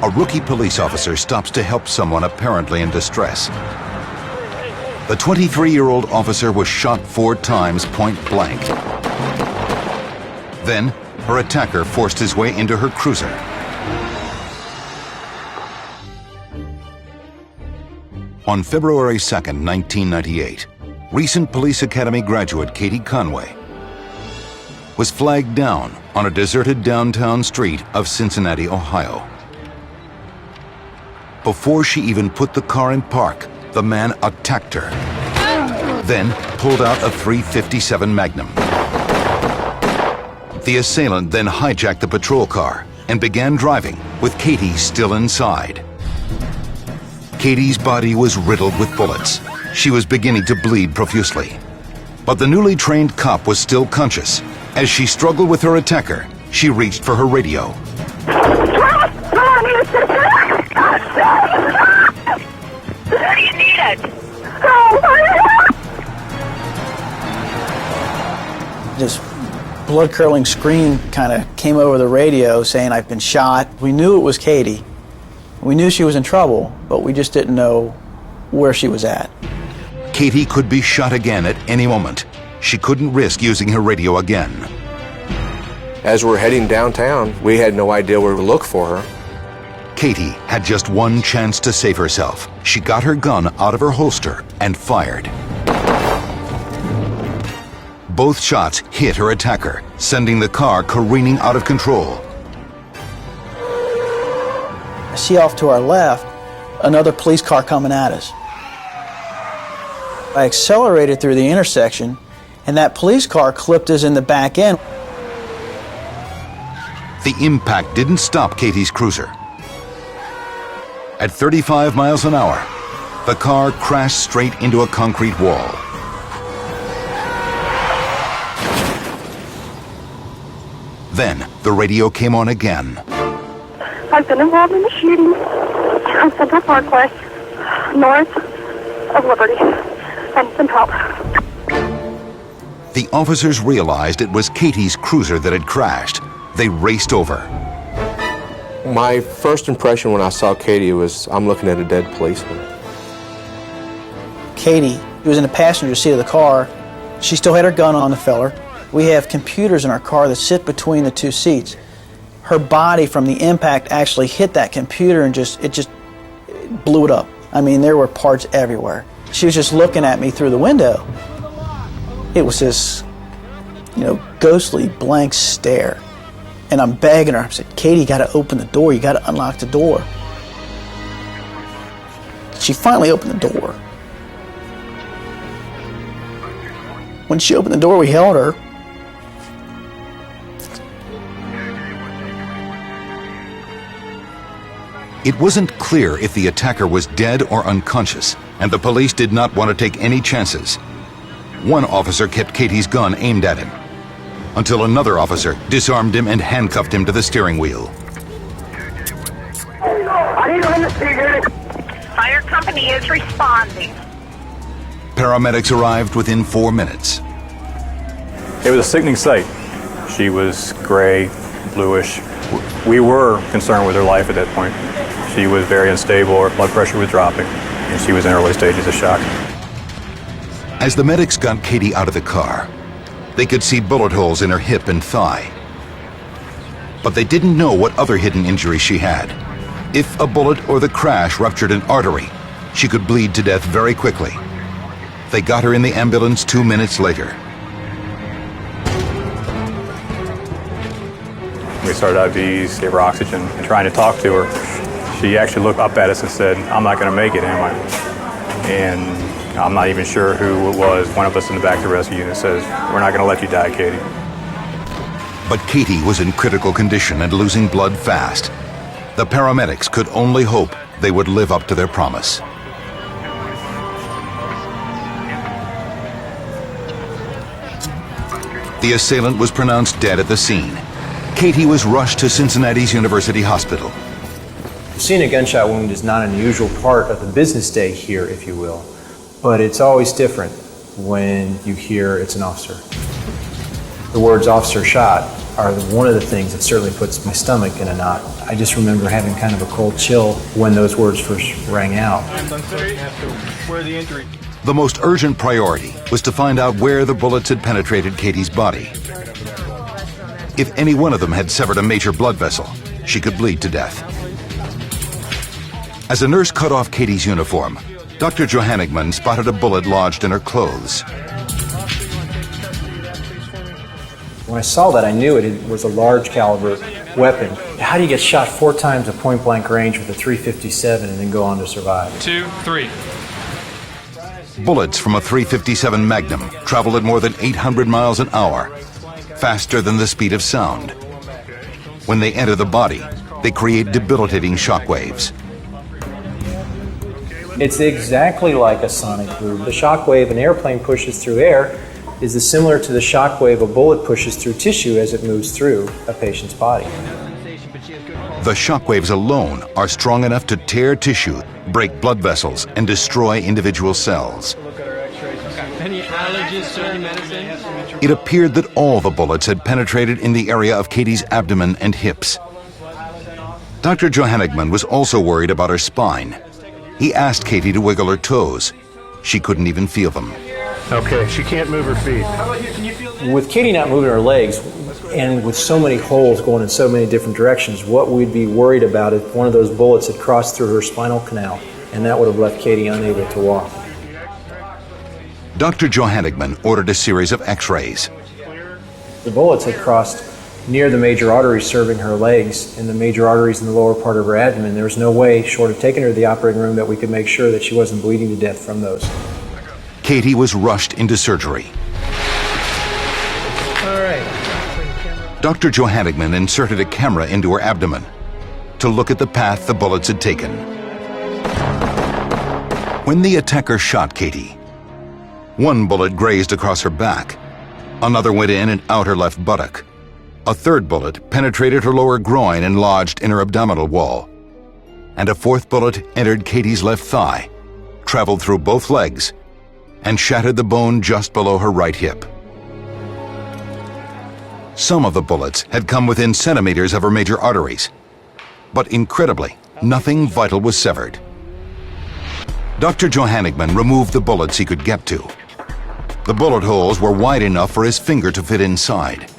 a rookie police officer stops to help someone apparently in distress. The 23-year-old officer was shot 4 times point blank. Then, her attacker forced his way into her cruiser. On February 2nd, 1998, recent Police Academy graduate Katy Conway was flagged down on a deserted downtown street of Cincinnati, Ohio. Before she even put the car in park, the man attacked her, then pulled out a .357 Magnum. The assailant then hijacked the patrol car and began driving, with Katy still inside. Katy's body was riddled with bullets. She was beginning to bleed profusely. But the newly trained cop was still conscious. As she struggled with her attacker, she reached for her radio. Where do you need it? This blood-curdling scream kind of came over the radio saying, "I've been shot." We knew it was Katy. We knew she was in trouble, but we just didn't know where she was at. Katy could be shot again at any moment. She couldn't risk using her radio again. As we're heading downtown, we had no idea where to look for her. Katy had just one chance to save herself. She got her gun out of her holster and fired. Both shots hit her attacker, sending the car careening out of control. I see off to our left another police car coming at us. I accelerated through the intersection, and that police car clipped us in the back end. The impact didn't stop Katy's cruiser. At 35 miles an hour, the car crashed straight into a concrete wall. Then the radio came on again. I've been involved in a shooting on Central Parkway, north of Liberty, and some help. The officers realized it was Katy's cruiser that had crashed. They raced over. My first impression when I saw Katy was, I'm looking at a dead policeman. Katy was in the passenger seat of the car. She still had her gun on the feller. We have computers in our car that sit between the two seats. Her body from the impact actually hit that computer and it blew it up. I mean, there were parts everywhere. She was just looking at me through the window. It was this, ghostly blank stare. And I'm begging her. I said, "Katy, you got to open the door. You got to unlock the door." She finally opened the door. When she opened the door, we held her. It wasn't clear if the attacker was dead or unconscious, and the police did not want to take any chances. One officer kept Katy's gun aimed at him, until another officer disarmed him and handcuffed him to the steering wheel. Fire company is responding. Paramedics arrived within 4 minutes. It was a sickening sight. She was gray, bluish. We were concerned with her life at that point. She was very unstable, her blood pressure was dropping, and she was in early stages of shock. As the medics got Katy out of the car, they could see bullet holes in her hip and thigh. But they didn't know what other hidden injuries she had. If a bullet or the crash ruptured an artery, she could bleed to death very quickly. They got her in the ambulance 2 minutes later. We started IVs, gave her oxygen, and trying to talk to her. She actually looked up at us and said, "I'm not going to make it, am I?" And I'm not even sure who it was. One of us in the back of the rescue unit says, "We're not going to let you die, Katy." But Katy was in critical condition and losing blood fast. The paramedics could only hope they would live up to their promise. The assailant was pronounced dead at the scene. Katy was rushed to Cincinnati's University Hospital. Seeing a gunshot wound is not an unusual part of the business day here, if you will, but it's always different when you hear it's an officer. The words "officer shot" are one of the things that certainly puts my stomach in a knot. I just remember having kind of a cold chill when those words first rang out. The most urgent priority was to find out where the bullets had penetrated Katy's body. If any one of them had severed a major blood vessel, she could bleed to death. As a nurse cut off Katy's uniform, Dr. Johannigman spotted a bullet lodged in her clothes. When I saw that, I knew it was a large caliber weapon. How do you get shot 4 times at point blank range with a .357 and then go on to survive? 2, 3. Bullets from a .357 Magnum travel at more than 800 miles an hour, faster than the speed of sound. When they enter the body, they create debilitating shockwaves. It's exactly like a sonic boom. The shockwave an airplane pushes through air is similar to the shockwave a bullet pushes through tissue as it moves through a patient's body. The shockwaves alone are strong enough to tear tissue, break blood vessels, and destroy individual cells. Any allergies, certain medicine? It appeared that all the bullets had penetrated in the area of Katy's abdomen and hips. Dr. Johannigman was also worried about her spine. He asked Katy to wiggle her toes. She couldn't even feel them. Okay, she can't move her feet. With Katy not moving her legs, and with so many holes going in so many different directions, what we'd be worried about if one of those bullets had crossed through her spinal canal, and that would have left Katy unable to walk. Dr. Johannigman ordered a series of x-rays. The bullets had crossed near the major arteries serving her legs and the major arteries in the lower part of her abdomen. There was no way, short of taking her to the operating room, that we could make sure that she wasn't bleeding to death from those. Katy was rushed into surgery. All right. Dr. Johannigman inserted a camera into her abdomen to look at the path the bullets had taken. When the attacker shot Katy, one bullet grazed across her back, another went in and out her left buttock. A third bullet penetrated her lower groin and lodged in her abdominal wall. And a fourth bullet entered Katy's left thigh, traveled through both legs, and shattered the bone just below her right hip. Some of the bullets had come within centimeters of her major arteries, but incredibly, nothing vital was severed. Dr. Johannigman removed the bullets he could get to. The bullet holes were wide enough for his finger to fit inside.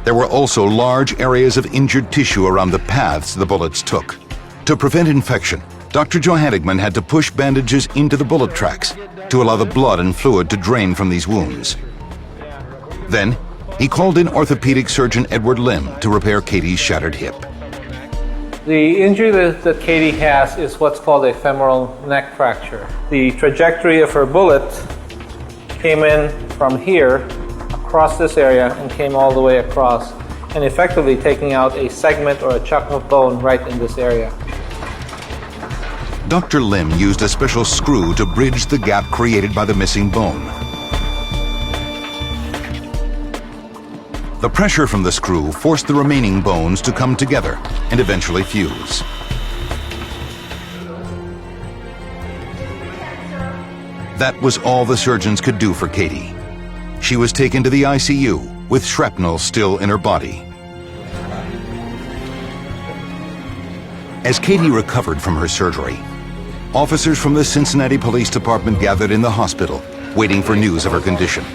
There were also large areas of injured tissue around the paths the bullets took. To prevent infection, Dr. Johannigman had to push bandages into the bullet tracks to allow the blood and fluid to drain from these wounds. Then, he called in orthopedic surgeon Edward Lim to repair Katy's shattered hip. The injury that Katy has is what's called a femoral neck fracture. The trajectory of her bullet came in from here, across this area, and came all the way across, and effectively taking out a segment or a chunk of bone right in this area. Dr. Lim used a special screw to bridge the gap created by the missing bone. The pressure from the screw forced the remaining bones to come together and eventually fuse. That was all the surgeons could do for Katy. She was taken to the ICU with shrapnel still in her body. As Katy recovered from her surgery, officers from the Cincinnati Police Department gathered in the hospital, waiting for news of her condition.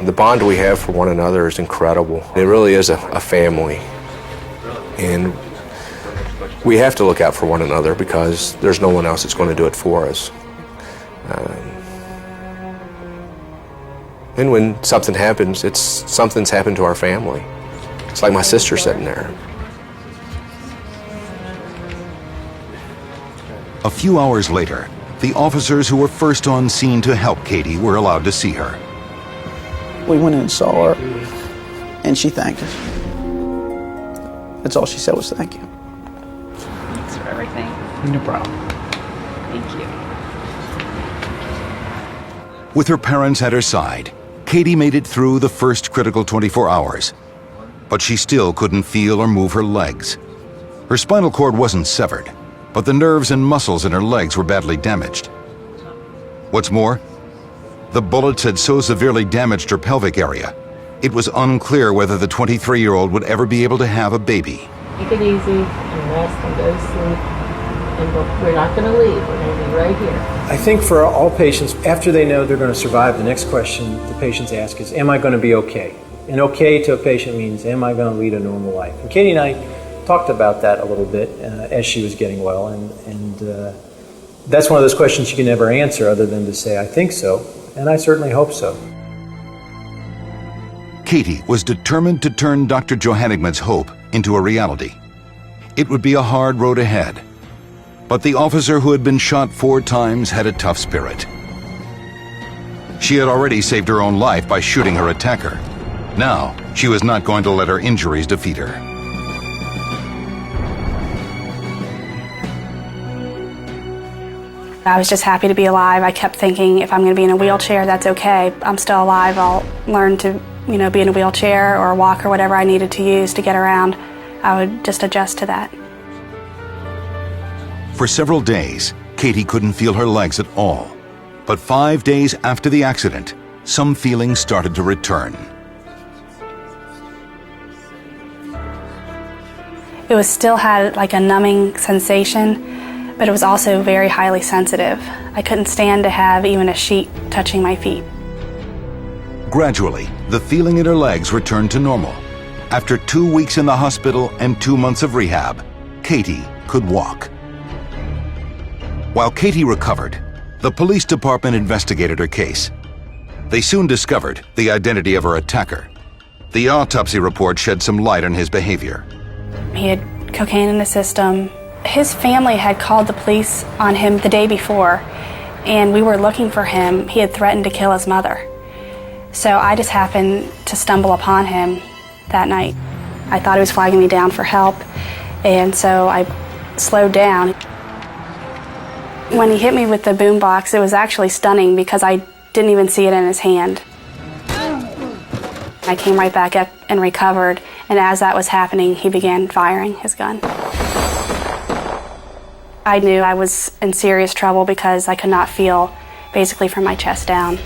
The bond we have for one another is incredible. It really is a family. And we have to look out for one another because there's no one else that's going to do it for us. And when something happens, something's happened to our family. It's like my sister sitting there. A few hours later, the officers who were first on scene to help Katy were allowed to see her. We went in and saw her, and she thanked us. That's all she said was thank you. Thanks for everything. No problem. Thank you. With her parents at her side, Katy made it through the first critical 24 hours, but she still couldn't feel or move her legs. Her spinal cord wasn't severed, but the nerves and muscles in her legs were badly damaged. What's more, The bullets had so severely damaged her pelvic area, it was unclear whether the 23-year-old would ever be able to have a baby. Take it easy and rest and go to sleep. And we're not going to leave. We're going to be right here. I think for all patients, after they know they're going to survive, the next question the patients ask is, am I going to be okay? And okay to a patient means, am I going to lead a normal life? And Katy and I talked about that a little bit as she was getting well, and that's one of those questions you can never answer other than to say, I think so, and I certainly hope so. Katy was determined to turn Dr. Johannigman's hope into a reality. It would be a hard road ahead, but the officer who had been shot 4 times had a tough spirit. She had already saved her own life by shooting her attacker. Now, she was not going to let her injuries defeat her. I was just happy to be alive. I kept thinking, if I'm going to be in a wheelchair, that's okay. I'm still alive. I'll learn to, be in a wheelchair or walk or whatever I needed to use to get around. I would just adjust to that. For several days, Katy couldn't feel her legs at all. But 5 days after the accident, some feelings started to return. It was still had like a numbing sensation, but it was also very highly sensitive. I couldn't stand to have even a sheet touching my feet. Gradually, the feeling in her legs returned to normal. After 2 weeks in the hospital and 2 months of rehab, Katy could walk. While Katy recovered, the police department investigated her case. They soon discovered the identity of her attacker. The autopsy report shed some light on his behavior. He had cocaine in his system. His family had called the police on him the day before, and we were looking for him. He had threatened to kill his mother. So I just happened to stumble upon him that night. I thought he was flagging me down for help, and so I slowed down. When he hit me with the boombox, it was actually stunning because I didn't even see it in his hand. I came right back up and recovered, and as that was happening, he began firing his gun. I knew I was in serious trouble because I could not feel, basically from my chest down.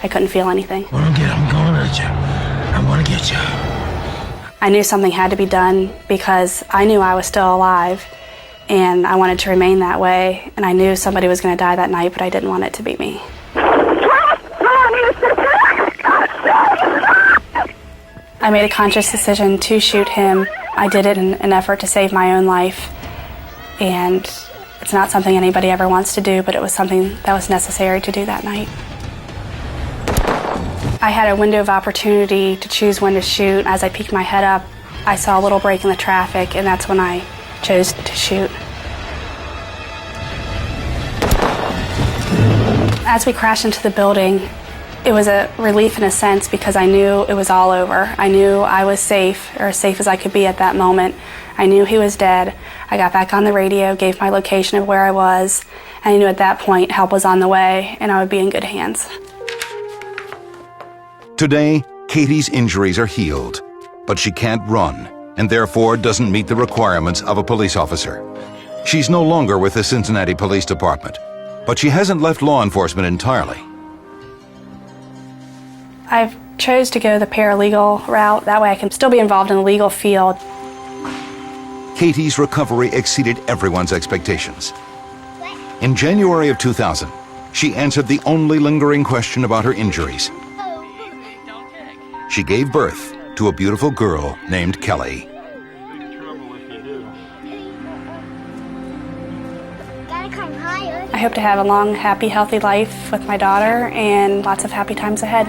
I couldn't feel anything. I'm going at you. I'm going to get you. I knew something had to be done because I knew I was still alive, and I wanted to remain that way, and I knew somebody was going to die that night, but I didn't want it to be me. I made a conscious decision to shoot him. I did it in an effort to save my own life, and it's not something anybody ever wants to do, but it was something that was necessary to do that night. I had a window of opportunity to choose when to shoot. As I peeked my head up, I saw a little break in the traffic, and that's when I chose to shoot. As we crashed into the building, it was a relief in a sense because I knew it was all over. I knew I was safe, or as safe as I could be at that moment. I knew he was dead. I got back on the radio, gave my location of where I was, and I knew at that point help was on the way and I would be in good hands. Today, Katy's injuries are healed, but she can't run and therefore doesn't meet the requirements of a police officer. She's no longer with the Cincinnati Police Department, but she hasn't left law enforcement entirely. I've chose to go the paralegal route. That way I can still be involved in the legal field. Katy's recovery exceeded everyone's expectations. In January of 2000, she answered the only lingering question about her injuries. She gave birth to a beautiful girl named Kelly. I hope to have a long, happy, healthy life with my daughter and lots of happy times ahead.